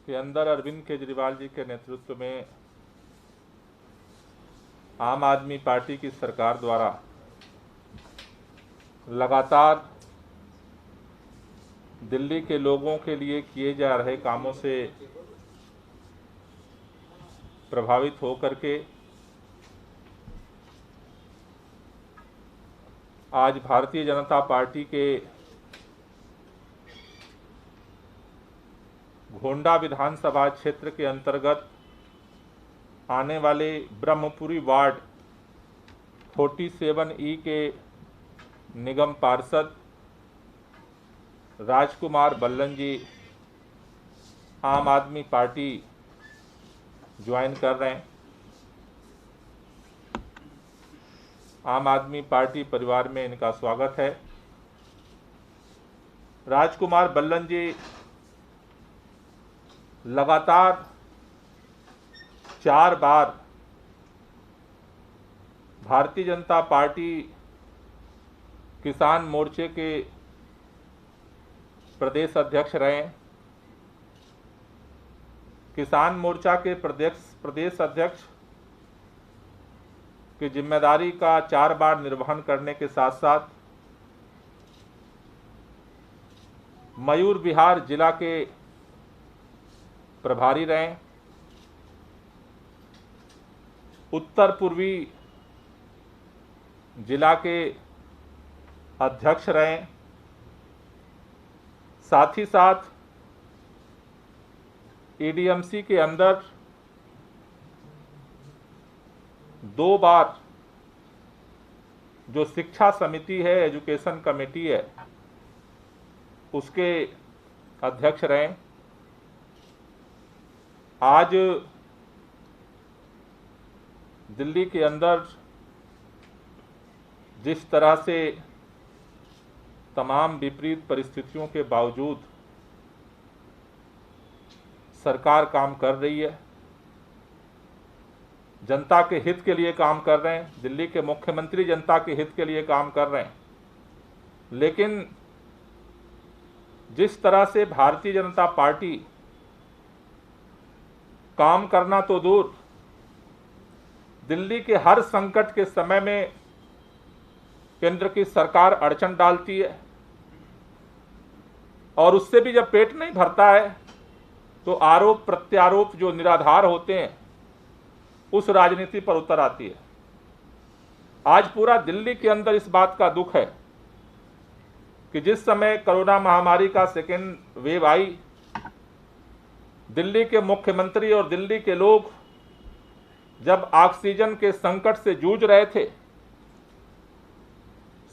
के अंदर अरविंद केजरीवाल जी के नेतृत्व में आम आदमी पार्टी की सरकार द्वारा लगातार दिल्ली के लोगों के लिए किए जा रहे कामों से प्रभावित होकर के आज भारतीय जनता पार्टी के गोंडा विधानसभा क्षेत्र के अंतर्गत आने वाले ब्रह्मपुरी वार्ड 47E के निगम पार्षद राजकुमार बल्लन जी आम आदमी पार्टी ज्वाइन कर रहे हैं। आम आदमी पार्टी परिवार में इनका स्वागत है। राजकुमार बल्लन जी लगातार 4 बार भारतीय जनता पार्टी किसान मोर्चे के प्रदेश अध्यक्ष रहे। किसान मोर्चा के प्रदेश अध्यक्ष की जिम्मेदारी का 4 बार निर्वहन करने के साथ साथ मयूर विहार जिला के प्रभारी रहे, उत्तर पूर्वी जिला के अध्यक्ष रहे, साथ ही साथ एडीएमसी के अंदर 2 बार जो शिक्षा समिति है, एजुकेशन कमेटी है, उसके अध्यक्ष रहे। आज दिल्ली के अंदर जिस तरह से तमाम विपरीत परिस्थितियों के बावजूद सरकार काम कर रही है, जनता के हित के लिए काम कर रहे हैं, दिल्ली के मुख्यमंत्री जनता के हित के लिए काम कर रहे हैं, लेकिन जिस तरह से भारतीय जनता पार्टी काम करना तो दूर, दिल्ली के हर संकट के समय में केंद्र की सरकार अड़चन डालती है और उससे भी जब पेट नहीं भरता है तो आरोप प्रत्यारोप जो निराधार होते हैं उस राजनीति पर उतर आती है। आज पूरा दिल्ली के अंदर इस बात का दुख है कि जिस समय कोरोना महामारी का सेकेंड वेव आई, दिल्ली के मुख्यमंत्री और दिल्ली के लोग जब ऑक्सीजन के संकट से जूझ रहे थे,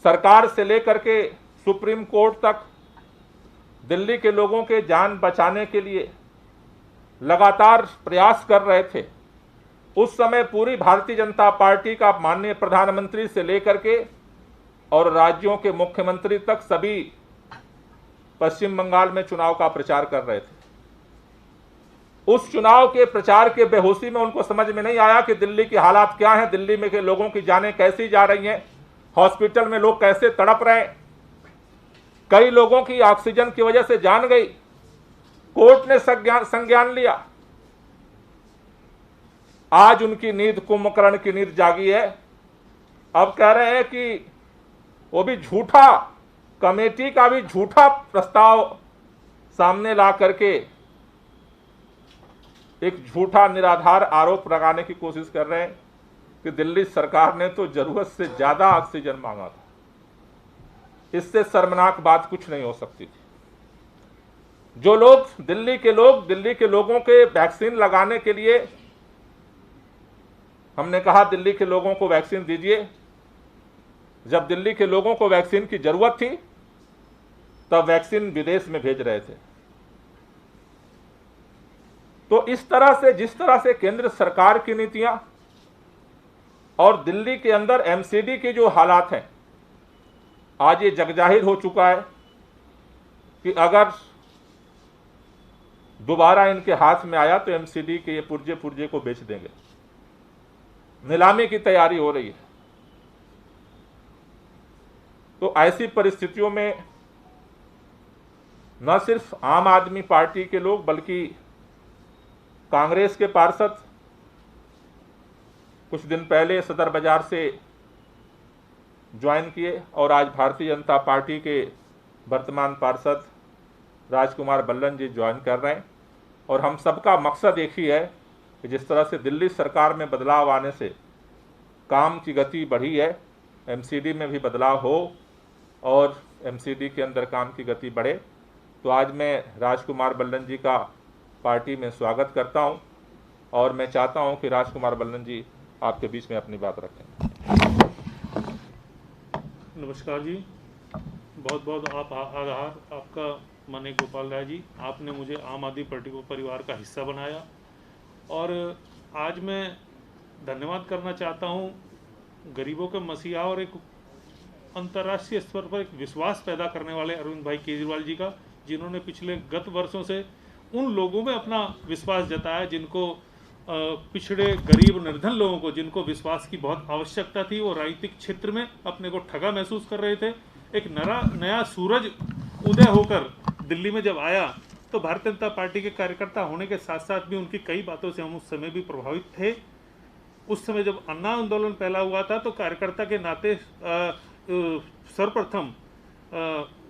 सरकार से लेकर के सुप्रीम कोर्ट तक दिल्ली के लोगों के जान बचाने के लिए लगातार प्रयास कर रहे थे, उस समय पूरी भारतीय जनता पार्टी का माननीय प्रधानमंत्री से लेकर के और राज्यों के मुख्यमंत्री तक सभी पश्चिम बंगाल में चुनाव का प्रचार कर रहे थे। उस चुनाव के प्रचार के बेहोशी में उनको समझ में नहीं आया कि दिल्ली की हालात क्या हैं, दिल्ली में के लोगों की जानें कैसी जा रही हैं, हॉस्पिटल में लोग कैसे तड़प रहे हैं, कई लोगों की ऑक्सीजन की वजह से जान गई। कोर्ट ने संज्ञान लिया। आज उनकी नींद, कुंभकर्ण की नींद जागी है। अब कह रहे हैं कि वो भी झूठा, कमेटी का भी झूठा प्रस्ताव सामने ला करके एक झूठा निराधार आरोप लगाने की कोशिश कर रहे हैं कि दिल्ली सरकार ने तो जरूरत से ज्यादा ऑक्सीजन मांगा था। इससे शर्मनाक बात कुछ नहीं हो सकती थी। जो लोग दिल्ली के लोगों के वैक्सीन लगाने के लिए हमने कहा दिल्ली के लोगों को वैक्सीन दीजिए, जब दिल्ली के लोगों को वैक्सीन की जरूरत थी तब वैक्सीन विदेश में भेज रहे थे। तो इस तरह से, जिस तरह से केंद्र सरकार की नीतियां और दिल्ली के अंदर एमसीडी की जो हालात हैं, आज ये जगजाहिर हो चुका है कि अगर दोबारा इनके हाथ में आया तो एमसीडी के ये पुर्जे को बेच देंगे। नीलामी की तैयारी हो रही है। तो ऐसी परिस्थितियों में न सिर्फ आम आदमी पार्टी के लोग बल्कि कांग्रेस के पार्षद कुछ दिन पहले सदर बाजार से ज्वाइन किए और आज भारतीय जनता पार्टी के वर्तमान पार्षद राजकुमार बल्लन जी ज्वाइन कर रहे हैं। और हम सबका मकसद एक ही है कि जिस तरह से दिल्ली सरकार में बदलाव आने से काम की गति बढ़ी है, एमसीडी में भी बदलाव हो और एमसीडी के अंदर काम की गति बढ़े। तो आज मैं राजकुमार बल्लन जी का पार्टी में स्वागत करता हूं और मैं चाहता हूं कि राजकुमार बल्लन जी आपके बीच में अपनी बात रखें। नमस्कार जी, बहुत बहुत आभार आपका माननीय गोपाल राय जी। आपने मुझे आम आदमी पार्टी को परिवार का हिस्सा बनाया और आज मैं धन्यवाद करना चाहता हूं गरीबों के मसीहा और एक अंतर्राष्ट्रीय स्तर पर एक विश्वास पैदा करने वाले अरविंद भाई केजरीवाल जी का, जिन्होंने पिछले गत वर्षों से उन लोगों में अपना विश्वास जताया जिनको पिछड़े गरीब निर्धन लोगों को, जिनको विश्वास की बहुत आवश्यकता थी, वो राजनीतिक क्षेत्र में अपने को ठगा महसूस कर रहे थे। एक नया सूरज उदय होकर दिल्ली में जब आया तो भारतीय जनता पार्टी के कार्यकर्ता होने के साथ साथ भी उनकी कई बातों से हम उस समय भी प्रभावित थे। उस समय जब अन्ना आंदोलन पहला हुआ था तो कार्यकर्ता के नाते सर्वप्रथम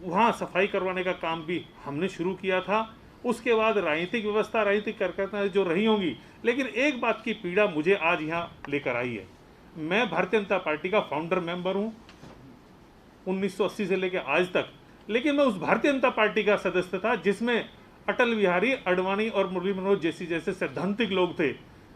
वहाँ सफाई करवाने का काम भी हमने शुरू किया था। उसके बाद राजनीतिक व्यवस्था, राजनीतिक कार्यकर्ता जो रही होंगी, लेकिन एक बात की पीड़ा मुझे आज यहाँ लेकर आई है। मैं भारतीय जनता पार्टी का फाउंडर मेंबर हूँ 1980 से लेकर आज तक, लेकिन मैं उस भारतीय जनता पार्टी का सदस्य था जिसमें अटल बिहारी आडवाणी और मुरली मनोहर जैसे सैद्धांतिक लोग थे।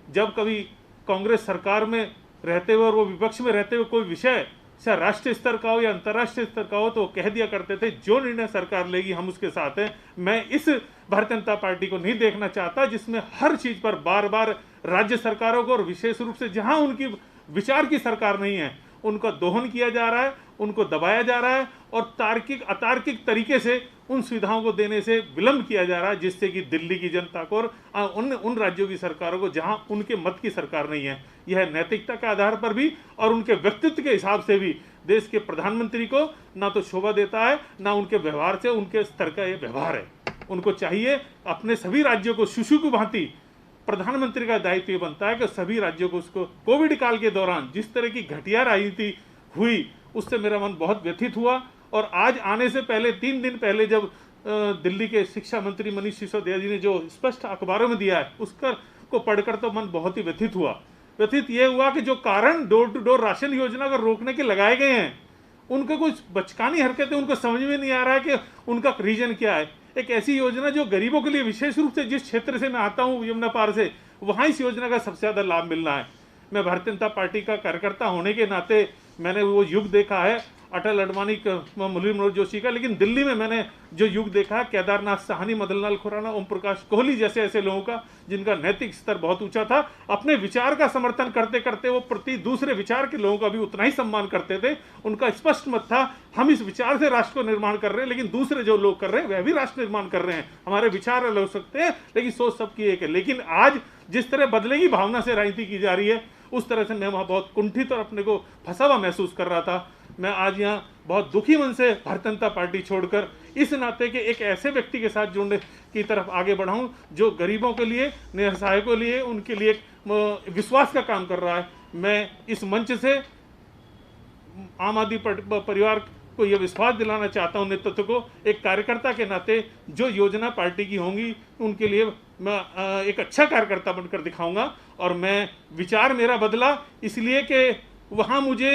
जब कभी कांग्रेस सरकार में रहते हुए और वो विपक्ष में रहते हुए कोई विषय चाहे राष्ट्रीय स्तर का हो या अंतर्राष्ट्रीय स्तर का हो तो वो कह दिया करते थे जो निर्णय सरकार लेगी हम उसके साथ हैं। मैं इस भारतीय जनता पार्टी को नहीं देखना चाहता जिसमें हर चीज पर बार बार राज्य सरकारों को और विशेष रूप से जहां उनकी विचार की सरकार नहीं है उनका दोहन किया जा रहा है, उनको दबाया जा रहा है और तार्किक अतार्किक तरीके से उन सुविधाओं को देने से विलंब किया जा रहा है, जिससे कि दिल्ली की जनता को और उन राज्यों की सरकारों को जहां उनके मत की सरकार नहीं है, यह नैतिकता के आधार पर भी और उनके व्यक्तित्व के हिसाब से भी देश के प्रधानमंत्री को ना तो शोभा देता है, ना उनके व्यवहार से उनके स्तर का ये व्यवहार है। उनको चाहिए अपने सभी राज्यों को शिशु की भांति, प्रधानमंत्री का दायित्व ये बनता है कि सभी राज्यों को उसको कोविड काल के दौरान जिस तरह की घटिया राजनीति हुई उससे मेरा मन बहुत व्यथित हुआ। और आज आने से पहले 3 दिन पहले जब दिल्ली के शिक्षा मंत्री मनीष सिसोदिया जी ने जो स्पष्ट अखबारों में दिया है उसका को पढ़कर तो मन बहुत ही व्यथित हुआ। व्यथित ये हुआ कि जो कारण डोर टू डोर राशन योजना को रोकने के लगाए गए हैं उनके कुछ बचकानी हरकतें उनको समझ में नहीं आ रहा है कि उनका रीजन क्या है। एक ऐसी योजना जो गरीबों के लिए, विशेष रूप से जिस क्षेत्र से मैं आता हूँ यमुना पार से, वहाँ इस योजना का सबसे ज़्यादा लाभ मिलना है। मैं भारतीय जनता पार्टी का कार्यकर्ता होने के नाते मैंने वो युग देखा है अटल आडवाणी मुरली मनोहर जोशी का, लेकिन दिल्ली में मैंने जो युग देखा है केदारनाथ साहनी, मदनलाल खुराना, ओम प्रकाश कोहली जैसे ऐसे लोगों का जिनका नैतिक स्तर बहुत ऊंचा था। अपने विचार का समर्थन करते करते वो प्रति दूसरे विचार के लोगों का भी उतना ही सम्मान करते थे। उनका स्पष्ट मत था हम इस विचार से राष्ट्र को निर्माण कर रहे हैं, लेकिन दूसरे जो लोग कर रहे हैं वह भी राष्ट्र निर्माण कर रहे हैं। हमारे विचार अलग हो सकते हैं लेकिन सोच सबकी एक है। लेकिन आज जिस तरह बदले की भावना से राजनीति की जा रही है उस तरह से मैं वहाँ बहुत कुंठित और अपने को फंसा हुआ महसूस कर रहा था। मैं आज यहाँ बहुत दुखी मन से भारतीय जनता पार्टी छोड़कर इस नाते के एक ऐसे व्यक्ति के साथ जुड़ने की तरफ आगे बढ़ा हूँ जो गरीबों के लिए, निसहायों के लिए, उनके लिए एक विश्वास का काम कर रहा है। मैं इस मंच से आम आदमी परिवार को यह विश्वास दिलाना चाहता हूं, नेतृत्व को, एक कार्यकर्ता के नाते जो योजना पार्टी की होंगी उनके लिए मैं एक अच्छा कार्यकर्ता बनकर दिखाऊंगा। और मैं विचार मेरा बदला इसलिए कि वहां मुझे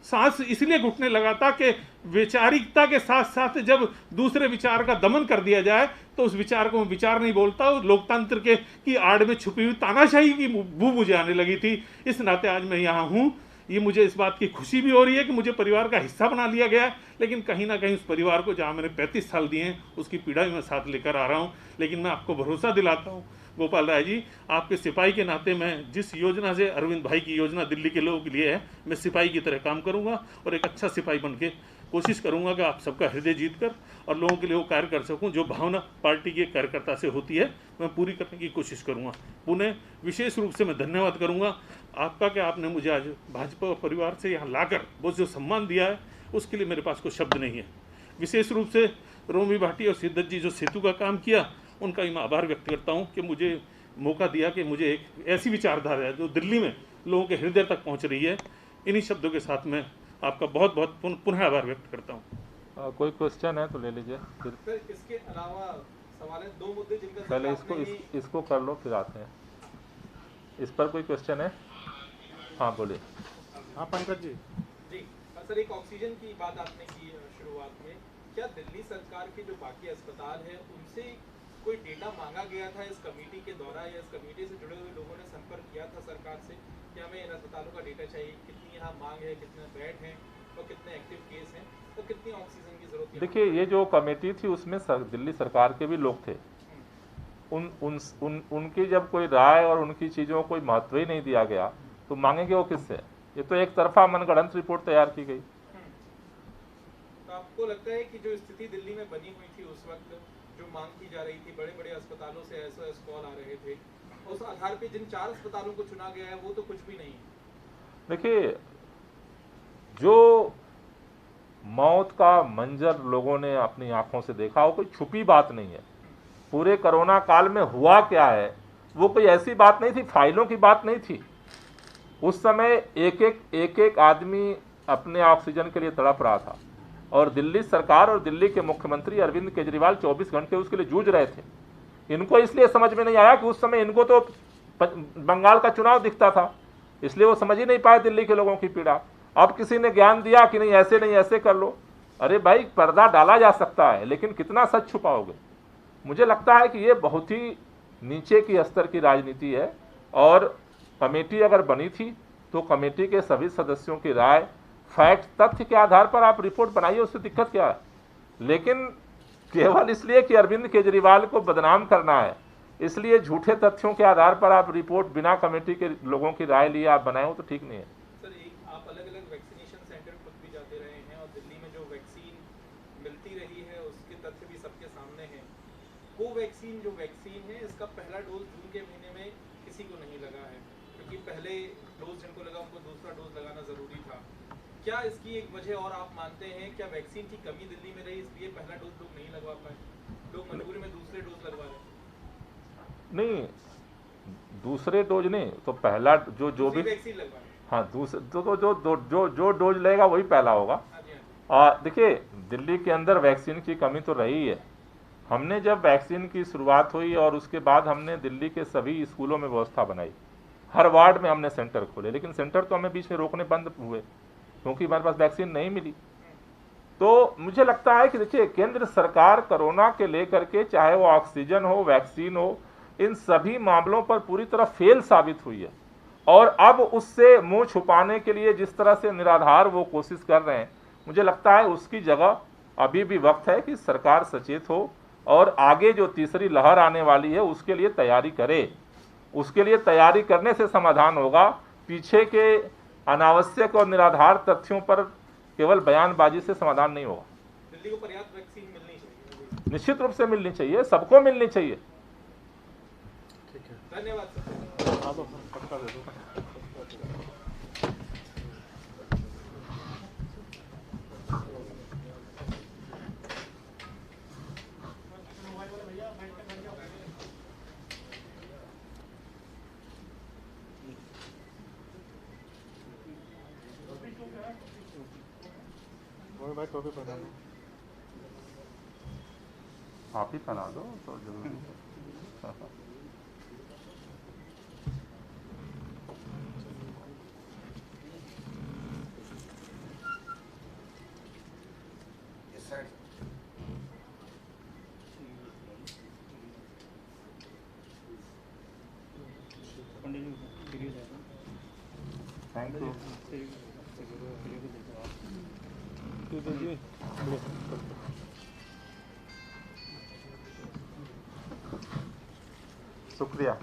सांस इसलिए घुटने लगा था कि वैचारिकता के साथ साथ जब दूसरे विचार का दमन कर दिया जाए तो उस विचार को मैं विचार नहीं बोलता। लोकतंत्र के की आड़ में छुपी हुई तानाशाही की बू मुझे आने लगी थी। इस नाते आज मैं यहाँ हूँ। ये मुझे इस बात की खुशी भी हो रही है कि मुझे परिवार का हिस्सा बना लिया गया है, लेकिन कहीं ना कहीं उस परिवार को जहाँ मैंने 35 साल दिए हैं उसकी पीड़ा भी मैं साथ लेकर आ रहा हूँ। लेकिन मैं आपको भरोसा दिलाता हूँ गोपाल राय जी, आपके सिपाही के नाते मैं जिस योजना से अरविंद भाई की योजना दिल्ली के लोगों के लिए है, मैं सिपाही की तरह काम करूँगा और एक अच्छा सिपाही बन के कोशिश करूँगा कि आप सबका हृदय जीत कर और लोगों के लिए वो कार्य कर सकूँ जो भावना पार्टी के कार्यकर्ता से होती है, मैं पूरी करने की कोशिश करूँगा। पुनः विशेष रूप से मैं धन्यवाद करूँगा आपका कि आपने मुझे आज भाजपा परिवार से यहाँ लाकर वो जो सम्मान दिया है उसके लिए मेरे पास कोई शब्द नहीं है। विशेष रूप से रोमी भाटी और सिद्धत जी जो सेतु का काम किया उनका भी मैं आभार व्यक्त करता हूँ कि मुझे मौका दिया कि मुझे एक ऐसी विचारधारा है जो दिल्ली में लोगों के हृदय तक पहुंच रही है। इन्हीं शब्दों के साथ मैं आपका बहुत बहुत पुनः आभार व्यक्त करता हूं। कोई क्वेश्चन है तो ले लीजिए फिर। सर इसके अलावा सवाल है दो मुद्दे जिनका पहले जिक्र आपने ही- इसको कर लो फिर आते हैं इस पर। कोई क्वेश्चन है? हाँ बोलिए। हाँ पंकज जी। जी सर, एक ऑक्सीजन की बात आपने की शुरुआत में, क्या दिल्ली सरकार के जो बाकी अस्पताल है उनसे कोई डेटा मांगा गया था इस कमेटी के द्वारा, या इस कमेटी से जुड़े हुए लोगों ने संपर्क किया था सरकार से कि हमें इन अस्पतालों का डेटा चाहिए, कितनी यहाँ मांग है, कितने बेड हैं और कितने एक्टिव केस हैं और कितनी ऑक्सीजन की जरूरत है? देखिए, ये जो कमेटी थी उसमें दिल्ली सरकार के भी लोग थे। उनकी जब कोई राय और उनकी चीज़ों को कोई महत्व ही नहीं दिया गया तो मांगेंगे वो किससे? ये तो एक तरफा मनगढ़ंत रिपोर्ट तैयार की गई। तो आपको लगता है कि जो स्थिति दिल्ली में बनी हुई थी उस वक्त, जो मांग की जा रही थी, बड़े बड़े अस्पतालों से SOS कॉल आ रहे थे, उस आधार पे जिन 4 अस्पतालों को चुना गया है वो तो कुछ भी नहीं है? देखिए, जो मौत का मंजर लोगों ने अपनी आंखों से देखा वो कोई छुपी बात नहीं है। पूरे कोरोना काल में हुआ क्या है वो कोई ऐसी बात नहीं थी, फाइलों की बात नहीं थी। उस समय एक एक आदमी अपने ऑक्सीजन के लिए तड़प रहा था और दिल्ली सरकार और दिल्ली के मुख्यमंत्री अरविंद केजरीवाल 24 घंटे उसके लिए जूझ रहे थे। इनको इसलिए समझ में नहीं आया कि उस समय इनको तो बंगाल का चुनाव दिखता था, इसलिए वो समझ ही नहीं पाए दिल्ली के लोगों की पीड़ा। अब किसी ने ज्ञान दिया कि नहीं ऐसे कर लो। अरे भाई, पर्दा डाला जा सकता है लेकिन कितना सच छुपाओगे? मुझे लगता है कि ये बहुत ही नीचे की स्तर की राजनीति है और कमेटी अगर बनी थी तो कमेटी के सभी सदस्यों की राय, फैक्ट, तथ्य के आधार पर आप रिपोर्ट बनाइए, उससे दिक्कत क्या है? लेकिन केवल इसलिए कि अरविंद केजरीवाल को बदनाम करना है, इसलिए झूठे तथ्यों के आधार पर आप रिपोर्ट बिना कमेटी के लोगों की राय लिए आप बनाए हो तो ठीक नहीं है। सर, एक आप अलग-अलग वैक्सीनेशन सेंटर खुद भी जाते रहे हैं और दिल्ली में जो वैक्सीन मिलती रही है उसके तथ्य भी सबके सामने हैं। कोवैक्सीन जो वैक्सीन है, इसका पहला डोज जून के महीने में किसी को नहीं लगा है, क्योंकि पहले डोज जिनको लगा उनको दूसरा डोज लगाना जरूरी था। क्या इसकी एक वजह और आप मानते हैं? क्या वैक्सीन की कमी दिल्ली में रही इसलिए पहला डोज लोग नहीं लगवा पाए? लोग मजबूरी में दूसरे डोज लगवा रहे हैं। नहीं, दूसरे डोज नहीं तो पहला जो भी वैक्सीन लगवा रहे हैं। हाँ, दूसरे जो डोज लेगा वही पहला होगा। हाँ जी, हाँ जी। देखिए, दिल्ली के अंदर वैक्सीन की कमी तो रही है। हमने जब वैक्सीन की शुरुआत हुई और उसके बाद हमने दिल्ली के सभी स्कूलों में व्यवस्था बनाई, हर वार्ड में हमने सेंटर खोले, लेकिन सेंटर तो हमें बीच में रोकने बंद हुए क्योंकि हमारे पास वैक्सीन नहीं मिली। तो मुझे लगता है कि देखिए, केंद्र सरकार कोरोना के लेकर के, चाहे वो ऑक्सीजन हो, वैक्सीन हो, इन सभी मामलों पर पूरी तरह फेल साबित हुई है और अब उससे मुंह छुपाने के लिए जिस तरह से निराधार वो कोशिश कर रहे हैं, मुझे लगता है उसकी जगह अभी भी वक्त है कि सरकार सचेत हो और आगे जो तीसरी लहर आने वाली है उसके लिए तैयारी करे। उसके लिए तैयारी करने से समाधान होगा, पीछे के अनावश्यक और निराधार तथ्यों पर केवल बयानबाजी से समाधान नहीं होगा। दिल्ली को पर्याप्त वैक्सीन मिलनी चाहिए। निश्चित रूप से मिलनी चाहिए, सबको मिलनी चाहिए। धन्यवाद सर। हाँ तो पक्का दे दो। भाई टोपी पहना दो। आप ही पहना दो तो जरूरी है। Thank you. शुक्रिया।